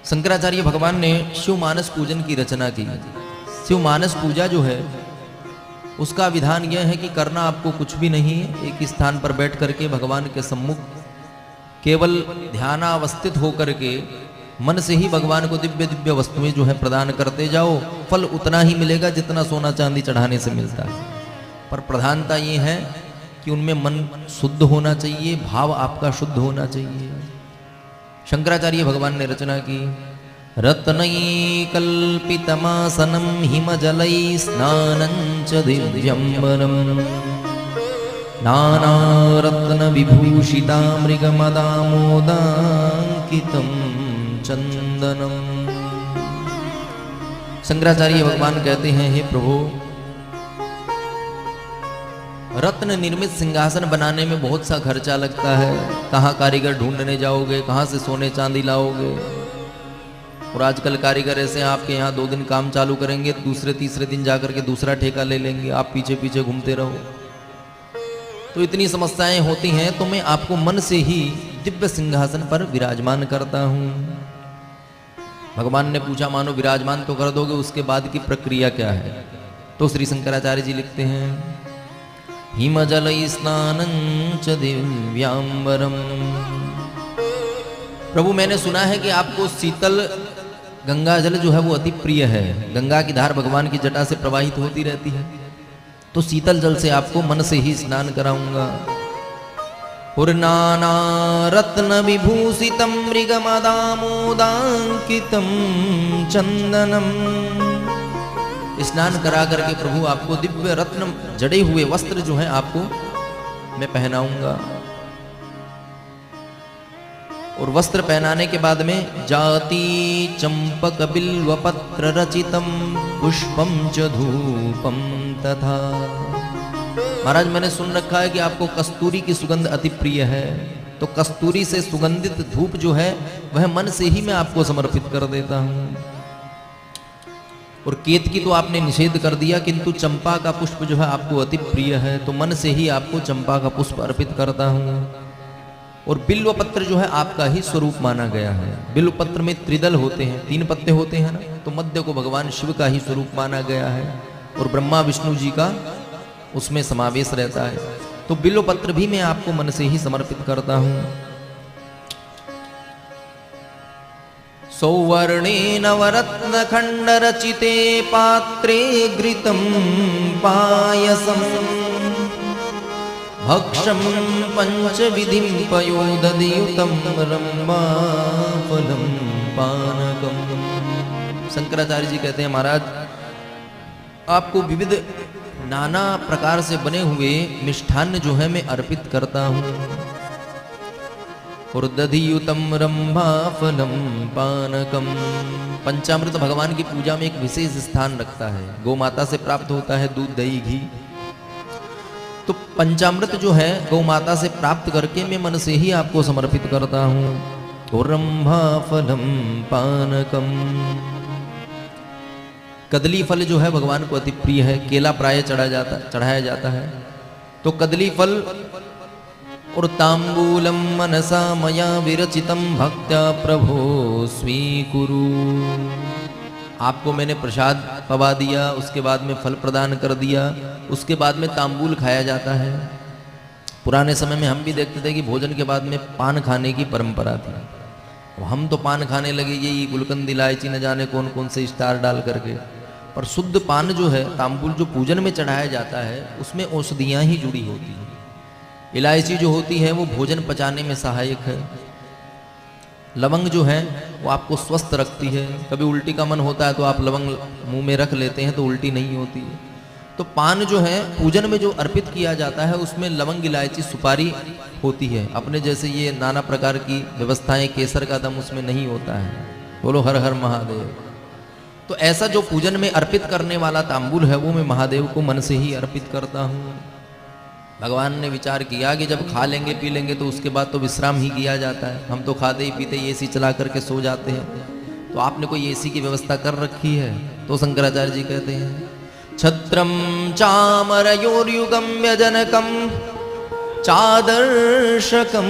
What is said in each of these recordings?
शंकराचार्य भगवान ने शिव मानस पूजन की रचना की। शिव मानस पूजा जो है उसका विधान यह है कि करना आपको कुछ भी नहीं है। एक स्थान पर बैठ करके भगवान के सम्मुख केवल ध्यानावस्थित होकर के मन से ही भगवान को दिव्य दिव्य वस्तुएं जो है प्रदान करते जाओ। फल उतना ही मिलेगा जितना सोना चांदी चढ़ाने से मिलता है, पर प्रधानता ये है कि उनमें मन शुद्ध होना चाहिए, भाव आपका शुद्ध होना चाहिए। शंकराचार्य भगवान ने रचना की। रत्नैकल्पितमासनं हिमजलै स्नानं च दिव्यंबरं नानारत्नविभूषिता मृगमदामोदाङ्कितं चंदनम। शंकराचार्य भगवान कहते हैं, हे प्रभु, रत्न निर्मित सिंहासन बनाने में बहुत सा खर्चा लगता है। कहाँ कारीगर ढूंढने जाओगे, कहाँ से सोने चांदी लाओगे। और आजकल कारीगर ऐसे आपके यहाँ 2 दिन काम चालू करेंगे, दूसरे तीसरे दिन जाकर के दूसरा ठेका ले लेंगे, आप पीछे पीछे घूमते रहो। तो इतनी समस्याएं होती हैं, तो मैं आपको मन से ही दिव्य सिंहासन पर विराजमान करता हूँ। भगवान ने पूछा, मानो विराजमान तो कर दोगे, उसके बाद की प्रक्रिया क्या है? तो श्री शंकराचार्य जी लिखते हैं, हिमजल स्नानं च दिव्यांबरम। प्रभु, मैंने सुना है कि आपको शीतल गंगा जल जो है वो अति प्रिय है। गंगा की धार भगवान की जटा से प्रवाहित होती रहती है, तो शीतल जल से आपको मन से ही स्नान कराऊंगा। नाना रत्न विभूषितम मृगमदामोदांकितम चंदनम। स्नान करा करके प्रभु आपको दिव्य रत्न जड़े हुए वस्त्र जो हैं आपको मैं पहनाऊंगा। और वस्त्र पहनाने के बाद में जाति चंपक बिल्व पत्र रचितम पुष्पम च धूपम तथा। महाराज, मैंने सुन रखा है कि आपको कस्तूरी की सुगंध अति प्रिय है, तो कस्तूरी से सुगंधित धूप जो है वह मन से ही मैं आपको समर्पित कर देता हूं। और केतकी तो आपने निषेध कर दिया, किंतु चंपा का पुष्प जो है आपको अति प्रिय है, तो मन से ही आपको चंपा का पुष्प अर्पित करता हूं। और बिल्व पत्र जो है आपका ही स्वरूप माना गया है। बिल्व पत्र में त्रिदल होते हैं, 3 पत्ते होते हैं ना, तो मध्य को भगवान शिव का ही स्वरूप माना गया है और ब्रह्मा विष्णु जी का उसमें समावेश रहता है। तो बिल्व पत्र भी मैं आपको मन से ही समर्पित करता हूं। सौवर्णे नवरत्न खंड रचिते पात्रे घृतं पायसं भक्षं पंचविधिं पयोदधियुतं रंभाफलं पानकम्। शंकराचार्य जी कहते हैं, महाराज, आपको विविध नाना प्रकार से बने हुए मिष्ठान्न जो है मैं अर्पित करता हूं। और दधियुतम रंभाफलम पानकम। पंचामृत भगवान की पूजा में एक विशेष स्थान रखता है। गौ माता से प्राप्त होता है दूध, दही, घी। तो पंचामृत जो है गौ माता से प्राप्त करके मैं मन से ही आपको समर्पित करता हूं। और रंभाफलम पानकम। कदली फल जो है भगवान को अति प्रिय है। केला प्राय चढ़ाया जाता है, तो कदली फल और तांबूलम मनसा मया विरचितम भक्त्या प्रभो स्वीकुरु। आपको मैंने प्रसाद पवा दिया, उसके बाद में फल प्रदान कर दिया, उसके बाद में तांबूल खाया जाता है। पुराने समय में हम भी देखते थे कि भोजन के बाद में पान खाने की परंपरा थी। हम तो पान खाने लगे यही गुलकंद, इलायची, न जाने कौन कौन से स्टार डाल करके। पर शुद्ध पान जो है, तांबूल जो पूजन में चढ़ाया जाता है, उसमें औषधियाँ ही जुड़ी होती हैं। इलायची जो होती है वो भोजन पचाने में सहायक है। लवंग जो है वो आपको स्वस्थ रखती है। कभी उल्टी का मन होता है तो आप लवंग मुंह में रख लेते हैं तो उल्टी नहीं होती है। तो पान जो है पूजन में जो अर्पित किया जाता है उसमें लवंग, इलायची, सुपारी होती है। अपने जैसे ये नाना प्रकार की व्यवस्थाएं, केसर का दम उसमें नहीं होता है। बोलो हर हर महादेव। तो ऐसा जो पूजन में अर्पित करने वाला तांबूल है वो मैं महादेव को मन से ही अर्पित करता हूँ। भगवान ने विचार किया कि जब खा लेंगे पी लेंगे तो उसके बाद तो विश्राम ही किया जाता है। हम तो खाते ही पीते एसी चला करके सो जाते हैं, तो आपने कोई एसी की व्यवस्था कर रखी है? तो शंकराचार्य जी कहते हैं, छत्रम चामरयोर्युगम व्यजनकम चादर्शकम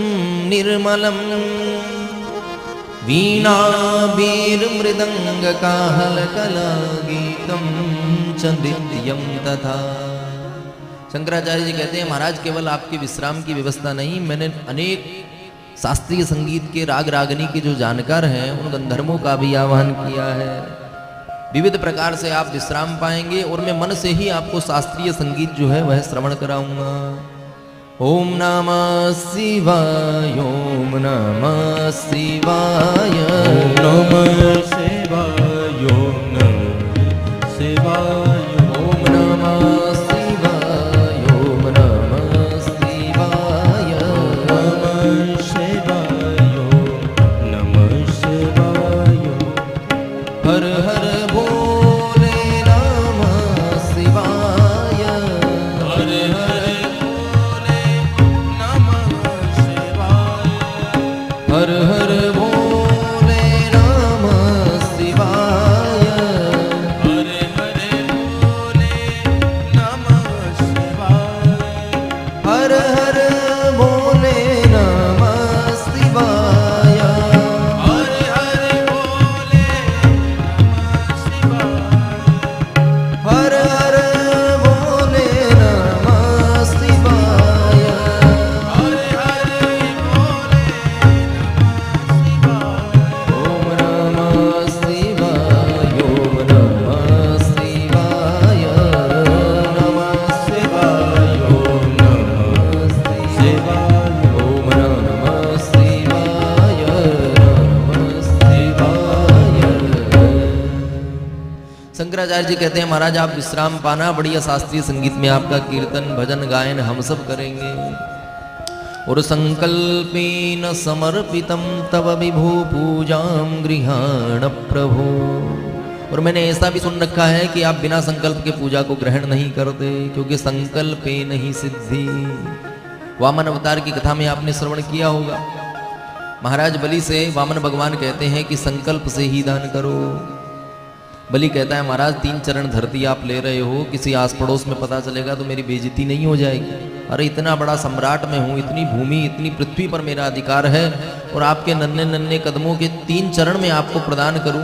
निर्मलम वीणा वीर मृदंग काहल कला गीतम चंद्रियम तथा। शंकराचार्य जी कहते हैं महाराज केवल आपके विश्राम की व्यवस्था नहीं, मैंने अनेक शास्त्रीय संगीत के राग रागनी के जो जानकार हैं उन गंधर्वों का भी आह्वान किया है। विविध प्रकार से आप विश्राम पाएंगे और मैं मन से ही आपको शास्त्रीय संगीत जो है वह श्रवण कराऊंगा। ओम नमः शिवाय, ओम नमः शिवाय, ओम नमः शिवाय, ओम नमः शिवाय, ओम नमः शिवाय, ओम नमः शिवाय, नमः शिवाय, नमः शिवाय। हर हर भोले नमः शिवाय, हर हर भोले नमः शिवाय, हर हर भोले नमः शिवाय, हर हर भोले नमः शिवाय, हर हर भोले नमः शिवाय, हर हर भोले नमः शिवाय, हर हर भोले नमः शिवाय, हर हर भोले नमः शिवाय। ओम नमः शिवाय, ओम नमः शिवाय, ओम नमः शिवाय, ओम नमः शिवाय, नमः शिवाय। शंकराचार्य जी कहते हैं महाराज आप विश्राम पाना, बढ़िया शास्त्रीय संगीत में आपका कीर्तन भजन गायन हम सब करेंगे। और संकल्पेन समर्पितम तव विभो पूजाम गृहाण प्रभो। और मैंने ऐसा भी सुन रखा है कि आप बिना संकल्प के पूजा को ग्रहण नहीं करते, क्योंकि संकल्पे नहीं सिद्धि। वामन अवतार की कथा में आपने श्रवण किया होगा। महाराज बलि से वामन भगवान कहते हैं कि संकल्प से ही दान करो। बलि कहता है महाराज 3 चरण धरती आप ले रहे हो, किसी आस पड़ोस में पता चलेगा तो मेरी बेइज्जती नहीं हो जाएगी। अरे इतना बड़ा सम्राट मैं हूँ, इतनी भूमि इतनी पृथ्वी पर मेरा अधिकार है, और आपके नन्हे नन्हे कदमों के 3 चरण में आपको प्रदान करूं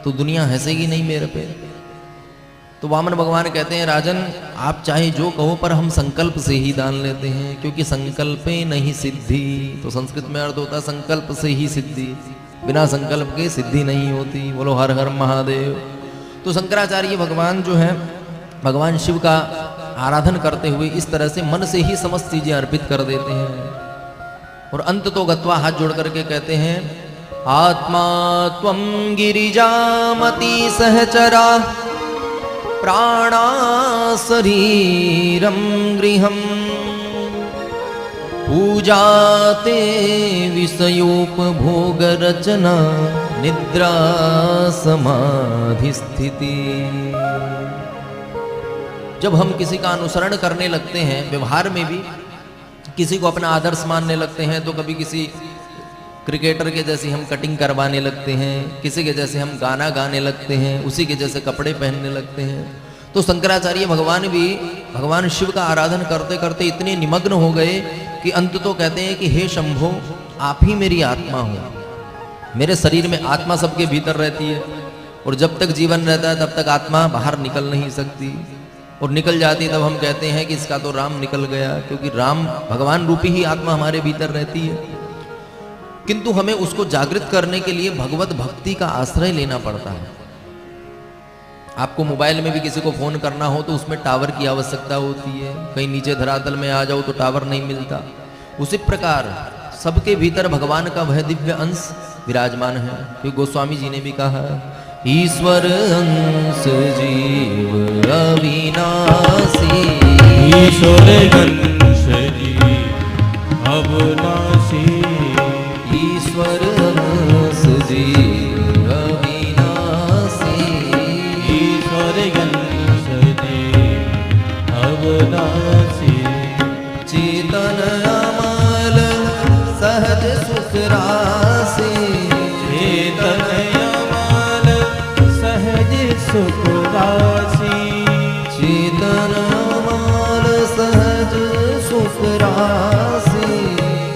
तो दुनिया हंसेगी नहीं मेरे पे। तो वामन भगवान कहते हैं राजन आप चाहे जो कहो पर हम संकल्प से ही दान लेते हैं, क्योंकि संकल्पे नहीं सिद्धि। तो संस्कृत में अर्थ होता है संकल्प से ही सिद्धि, बिना संकल्प के सिद्धि नहीं होती। बोलो हर हर महादेव। तो शंकराचार्य भगवान जो है भगवान शिव का आराधन करते हुए इस तरह से मन से ही समस्त चीजें अर्पित कर देते हैं। और अंत तो गत्वा हाथ जोड़ करके कहते हैं आत्मा त्वं गिरिजामति सहचरा प्राणा शरीरं गृहम् पूजाते विषयोपभोग रचना निद्रा समाधि स्थिति। जब हम किसी का अनुसरण करने लगते हैं, व्यवहार में भी किसी को अपना आदर्श मानने लगते हैं, तो कभी किसी क्रिकेटर के जैसी हम कटिंग करवाने लगते हैं, किसी के जैसे हम गाना गाने लगते हैं, उसी के जैसे कपड़े पहनने लगते हैं। तो शंकराचार्य भगवान भी भगवान शिव का आराधन करते करते इतने निमग्न हो गए कि अंत तो कहते हैं कि हे शंभो आप ही मेरी आत्मा हो। मेरे शरीर में आत्मा सबके भीतर रहती है, और जब तक जीवन रहता है तब तक आत्मा बाहर निकल नहीं सकती, और निकल जाती तब हम कहते हैं कि इसका तो राम निकल गया, क्योंकि राम भगवान रूपी ही आत्मा हमारे भीतर रहती है। किंतु हमें उसको जागृत करने के लिए भगवत भक्ति का आश्रय लेना पड़ता है। आपको मोबाइल में भी किसी को फोन करना हो तो उसमें टावर की आवश्यकता होती है, कहीं नीचे धरातल में आ जाओ तो टावर नहीं मिलता। उसी प्रकार सबके भीतर भगवान का वह दिव्य अंश विराजमान है। क्योंकि गोस्वामी जी ने भी कहा ईश्वर अंश जीव अविनाशी, ईश्वर अंश जीव अविनाशी, ईश्वर अंश जीव अविनाशी, ईश्वर अंश जीव अविनाशी, चेतन अमल सहज सुख राशि, चेतन अमल सहज सुख राशि, चेतन अमल सहज सुख राशि,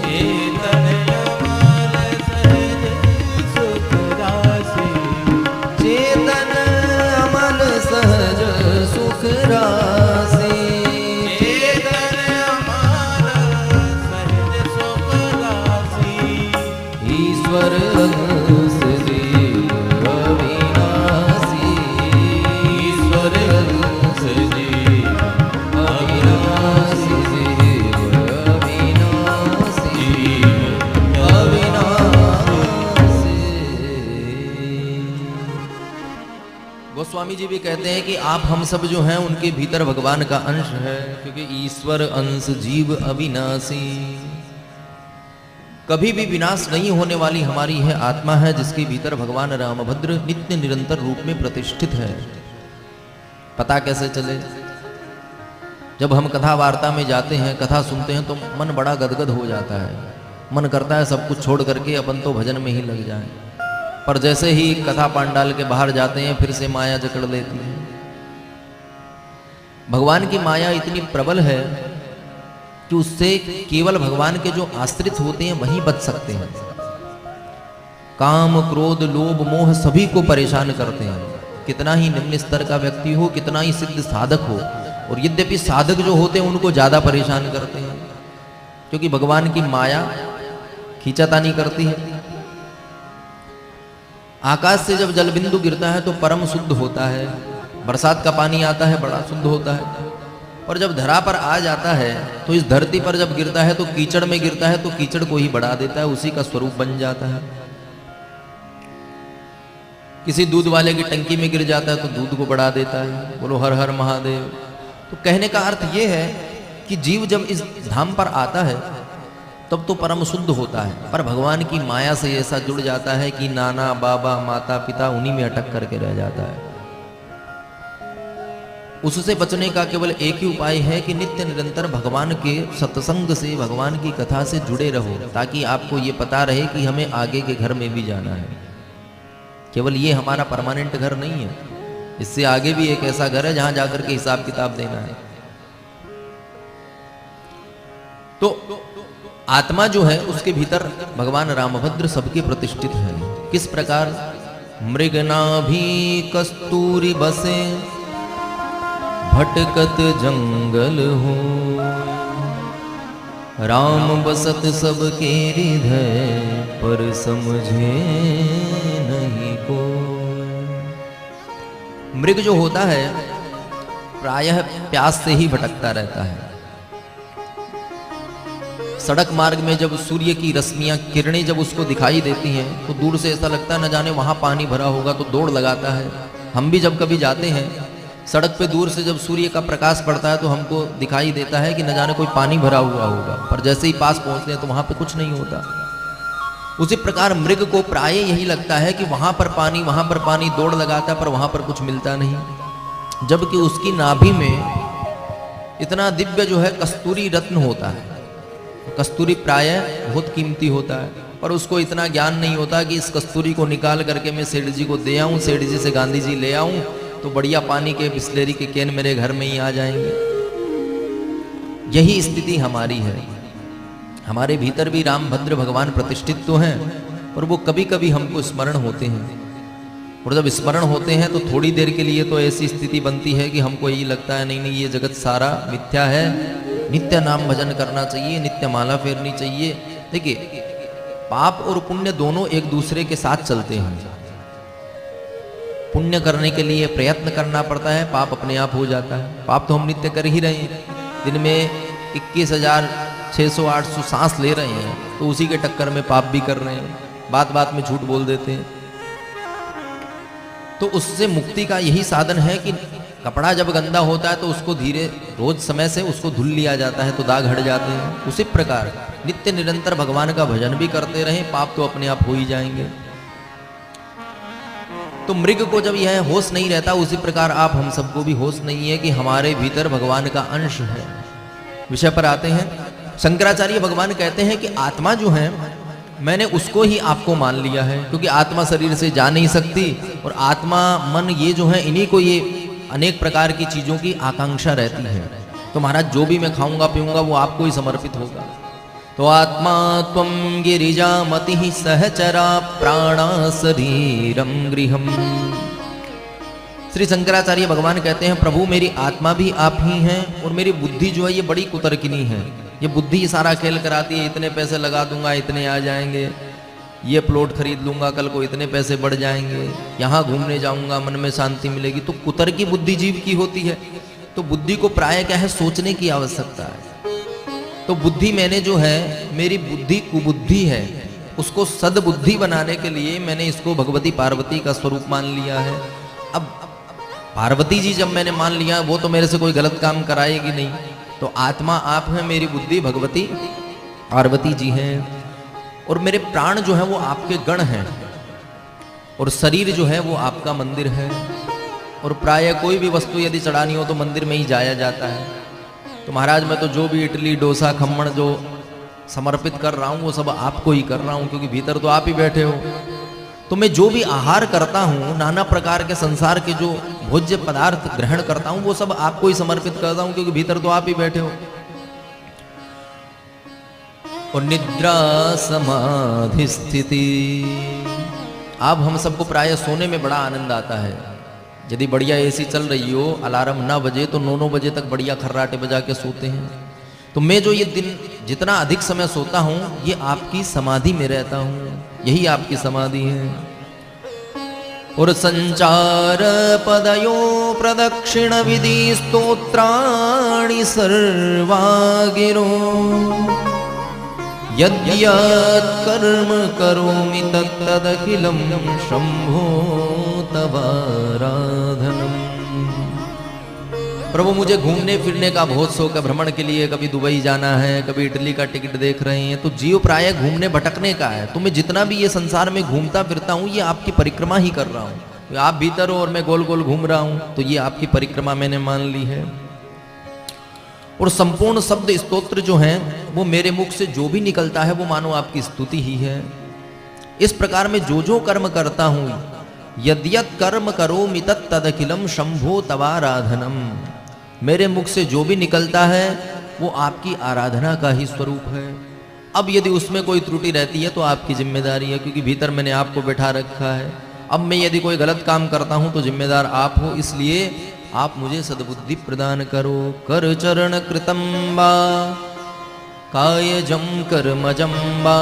चेतन अमल सहज गोस्वामी जी भी कहते हैं कि आप हम सब जो हैं उनके भीतर भगवान का अंश है, क्योंकि ईश्वर अंश जीव अविनाशी, कभी भी विनाश नहीं होने वाली हमारी है आत्मा है, जिसके भीतर भगवान रामभद्र नित्य निरंतर रूप में प्रतिष्ठित है। पता कैसे चले? जब हम कथा वार्ता में जाते हैं, कथा सुनते हैं, तो मन बड़ा गदगद हो जाता है, मन करता है सब कुछ छोड़ करके अपन तो भजन में ही लग जाएं। पर जैसे ही कथा पांडाल के बाहर जाते हैं, फिर से माया जकड़ लेती है। भगवान की माया इतनी प्रबल है कि उससे केवल भगवान के जो आश्रित होते हैं वही बच सकते हैं। काम, क्रोध, लोभ, मोह सभी को परेशान करते हैं, कितना ही निम्न स्तर का व्यक्ति हो, कितना ही सिद्ध साधक हो। और यद्यपि साधक जो होते हैं उनको ज्यादा परेशान करते हैं, क्योंकि भगवान की माया खींचातानी करती है। आकाश से जब जल बिंदु गिरता है तो परम शुद्ध होता है, बरसात का पानी आता है बड़ा शुद्ध होता है। और जब धरा पर आ जाता है तो इस धरती पर जब गिरता है तो कीचड़ में गिरता है, तो कीचड़ को ही बढ़ा देता है, उसी का स्वरूप बन जाता है। किसी दूध वाले की टंकी में गिर जाता है तो दूध को बढ़ा देता है। बोलो हर हर महादेव। तो कहने का अर्थ ये है कि जीव जब इस धाम पर आता है तब तो परम शुद्ध होता है, पर भगवान की माया से ऐसा जुड़ जाता है कि नाना बाबा माता पिता उन्हीं में अटक करके रह जाता है। उससे बचने का केवल एक ही उपाय है कि नित्य निरंतर भगवान के सत्संग से, भगवान की कथा से जुड़े रहो, ताकि आपको ये पता रहे कि हमें आगे के घर में भी जाना है। केवल ये हमारा परमानेंट घर नहीं है, इससे आगे भी एक ऐसा घर है जहां जाकर के हिसाब किताब देना है। तो आत्मा जो है उसके भीतर भगवान रामभद्र सबके प्रतिष्ठित है। किस प्रकार? मृगनाभि कस्तूरी बसे भटकत जंगल हो, राम बसत सबके हृदय पर समझे नहीं को। मृग जो होता है प्रायः प्यास से ही भटकता रहता है। सड़क मार्ग में जब सूर्य की रश्मियां, किरणें जब उसको दिखाई देती हैं तो दूर से ऐसा लगता है न जाने वहां पानी भरा होगा, तो दौड़ लगाता है। हम भी जब कभी जाते हैं सड़क पे, दूर से जब सूर्य का प्रकाश पड़ता है तो हमको दिखाई देता है कि न जाने कोई पानी भरा हुआ होगा, पर जैसे ही पास पहुंचते हैं तो वहां पे कुछ नहीं होता। उसी प्रकार मृग को प्राय यही लगता है कि वहां पर पानी, दौड़ लगाता है पर वहां पर कुछ मिलता नहीं। जबकि उसकी नाभि में इतना दिव्य जो है कस्तूरी रत्न होता है। कस्तूरी प्रायः बहुत कीमती होता है, पर उसको इतना ज्ञान नहीं होता कि इस कस्तूरी को निकाल करके मैं सेठ जी को दे आऊं, सेठ जी से गांधी जी ले आऊं तो बढ़िया पानी के बिस्लेरी के कैन मेरे घर में ही आ जाएंगे। यही स्थिति हमारी है। हमारे भीतर भी रामभद्र भगवान प्रतिष्ठित तो हैं, पर वो कभी कभी हमको स्मरण होते हैं। और जब स्मरण होते हैं तो थोड़ी देर के लिए तो ऐसी स्थिति बनती है कि हमको यही लगता है नहीं ये जगत सारा मिथ्या है, नित्य नाम भजन करना चाहिए, नित्य माला फेरनी चाहिए। देखिए, पाप और पुण्य दोनों एक दूसरे के साथ चलते हैं। पुण्य करने के लिए प्रयत्न करना पड़ता है, पाप अपने आप हो जाता है। पाप तो हम नित्य कर ही रहे हैं, दिन में 21,600-800 सांस ले रहे हैं, तो उसी के टक्कर में पाप भी कर रहे हैं, बात बात में झूठ बोल देते हैं। तो उससे मुक्ति का यही साधन है कि कपड़ा जब गंदा होता है तो उसको धीरे रोज समय से उसको धुल लिया जाता है तो दाग हट जाते हैं। उसी प्रकार नित्य निरंतर भगवान का भजन भी करते रहें, पाप तो अपने आप हो ही जाएंगे। तो मृग को जब यह होश नहीं रहता, उसी प्रकार आप हम सबको भी होश नहीं है कि हमारे भीतर भगवान का अंश है। विषय पर आते हैं। शंकराचार्य भगवान कहते हैं कि आत्मा जो है मैंने उसको ही आपको मान लिया है, क्योंकि आत्मा शरीर से जा नहीं सकती, और आत्मा मन ये जो है इन्हीं को ये अनेक प्रकार की चीजों की आकांक्षा रहती है। तो महाराज जो भी मैं खाऊंगा पीऊंगा वो आपको ही समर्पित होगा। तो आत्मा त्वं गिरिजामति सहचरा प्राणा शरीरम गृहम। श्री शंकराचार्य भगवान कहते हैं प्रभु मेरी आत्मा भी आप ही हैं, और मेरी बुद्धि जो है ये बड़ी कुतर्किनी है। ये बुद्धि सारा खेल कराती है, इतने पैसे लगा दूंगा इतने आ जाएंगे, ये प्लॉट खरीद लूंगा कल को इतने पैसे बढ़ जाएंगे, यहाँ घूमने जाऊंगा मन में शांति मिलेगी। तो कुतर्की बुद्धि जीव की होती है। तो बुद्धि को प्राय क्या है, सोचने की आवश्यकता है। तो बुद्धि मैंने जो है, मेरी बुद्धि कुबुद्धि है, उसको सदबुद्धि बनाने के लिए मैंने इसको भगवती पार्वती का स्वरूप मान लिया है। अब पार्वती जी जब मैंने मान लिया वो तो मेरे से कोई गलत काम कराएगी नहीं, तो आत्मा आप हैं, मेरी बुद्धि भगवती पार्वती जी हैं, और मेरे प्राण जो है वो आपके गण हैं, और शरीर जो है वो आपका मंदिर है। और प्राय कोई भी वस्तु यदि चढ़ानी हो तो मंदिर में ही जाया जाता है। तो महाराज मैं तो जो भी इडली डोसा खम्मण जो समर्पित कर रहा हूँ वो सब आपको ही कर रहा हूँ, क्योंकि भीतर तो आप ही बैठे हो। तो मैं जो भी आहार करता हूँ, नाना प्रकार के संसार के जो भोज्य पदार्थ ग्रहण करता हूँ, वो सब आपको ही समर्पित करता हूँ, क्योंकि भीतर तो आप ही बैठे हो। और निद्रा समाधि स्थिति, अब हम सबको प्राय सोने में बड़ा आनंद आता है। यदि बढ़िया एसी चल रही हो, अलार्म ना बजे तो 9-9 बजे तक बढ़िया खर्राटे बजा के सोते हैं। तो मैं जो ये दिन जितना अधिक समय सोता हूँ, ये आपकी समाधि में रहता हूँ, यही आपकी समाधि है। और संचार पदयो प्रदक्षिण विधि स्तोत्राणि सर्वागिरो, यद्यत् कर्म करोमि तत्तदखिलं शंभो तवाराधनम्। प्रभु मुझे घूमने फिरने का बहुत शौक है, भ्रमण के लिए कभी दुबई जाना है, कभी इटली का टिकट देख रहे हैं, तो जीव प्राय घूमने भटकने का है। तो मैं जितना भी ये संसार में घूमता फिरता हूँ, ये आपकी परिक्रमा ही कर रहा हूँ। आप भीतर हो और मैं गोल गोल घूम रहा हूँ, तो ये आपकी परिक्रमा मैंने मान ली है। और संपूर्ण शब्द स्तोत्र जो हैं वो मेरे मुख से जो भी निकलता है वो मानो आपकी स्तुति ही है। इस प्रकार में जो कर्म करता हूँ, यद्यत् कर्म करोमि तत्तदखिलं शंभो तवाराधनम, मेरे मुख से जो भी निकलता है वो आपकी आराधना का ही स्वरूप है। अब यदि उसमें कोई त्रुटि रहती है तो आपकी जिम्मेदारी है, क्योंकि भीतर मैंने आपको बैठा रखा है। अब मैं यदि कोई गलत काम करता हूं तो जिम्मेदार आप हो, इसलिए आप मुझे सद्बुद्धि प्रदान करो। कर चरण कृतं वा कायजं कर्मजं वा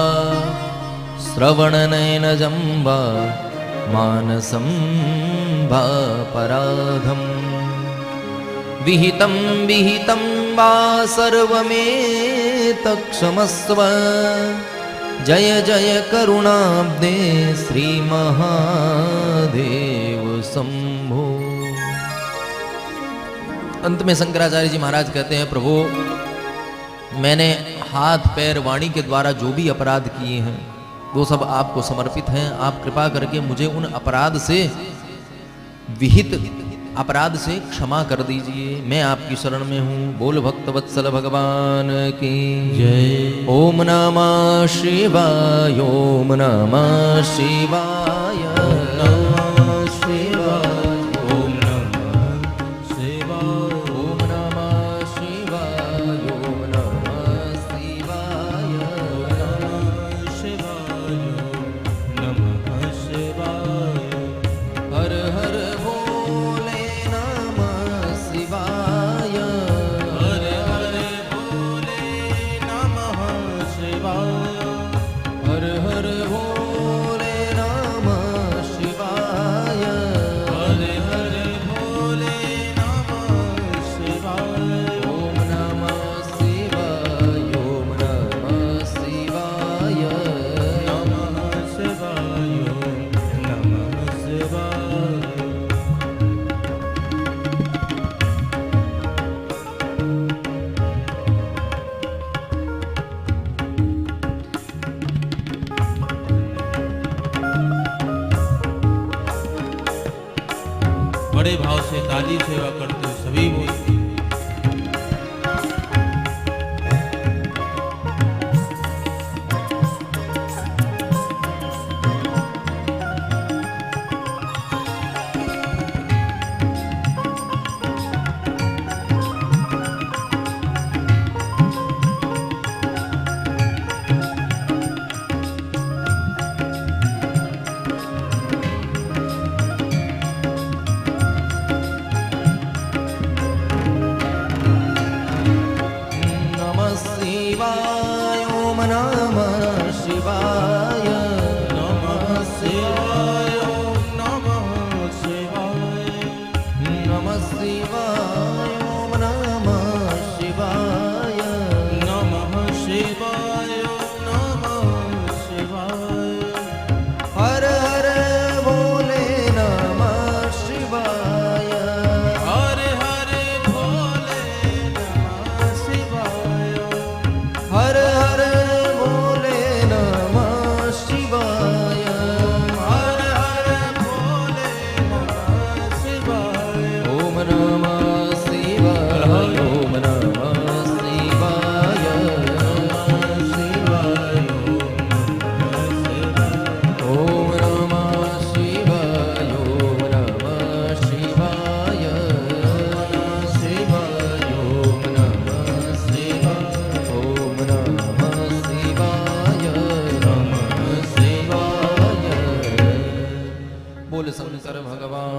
श्रवण नयनजं वा मानसं वा पराधम्, विहितं विहितं वा सर्वमेतत्क्षमस्व, जय जय करुणाब्दे श्री महादेव शंभो। अंत में शंकराचार्य जी महाराज कहते हैं, प्रभु मैंने हाथ पैर वाणी के द्वारा जो भी अपराध किए हैं वो सब आपको समर्पित हैं। आप कृपा करके मुझे उन अपराध से विहित अपराध से क्षमा कर दीजिए। मैं आपकी शरण में हूँ। बोल भक्त वत्सल भगवान की जय। ओम नमः शिवाय, ओम नमः शिवाय, नमः शिवाय, ओम नमः शिवाय, ओम नमः शिवाय, ओम नमः शिवाय, नमः शिवाय, नमः शिवाय। हर हर भोले नमः शिवाय, हर हर भोले नमः शिवाय। हर हर भोले नमः शिवाय, हर हर भोले नमः शिवाय। ओम नमः शिवाय, ओम नमः शिवाय, नमः शिवाय, नमः शिवाय। बड़े भाव से ताली सेवा करते हुए सभी बोलते हैं। हर हर भोले नमः शिवाय। हर हर भोले नमः शिवाय। ओम नमः शिवाय। ओम नमः शिवाय। ओम नमः शिवाय। ओम नमः शिवाय। ओम नमः शिवाय। ओम नमः शिवाय। नमः शिवाय। बोल शंकर भगवान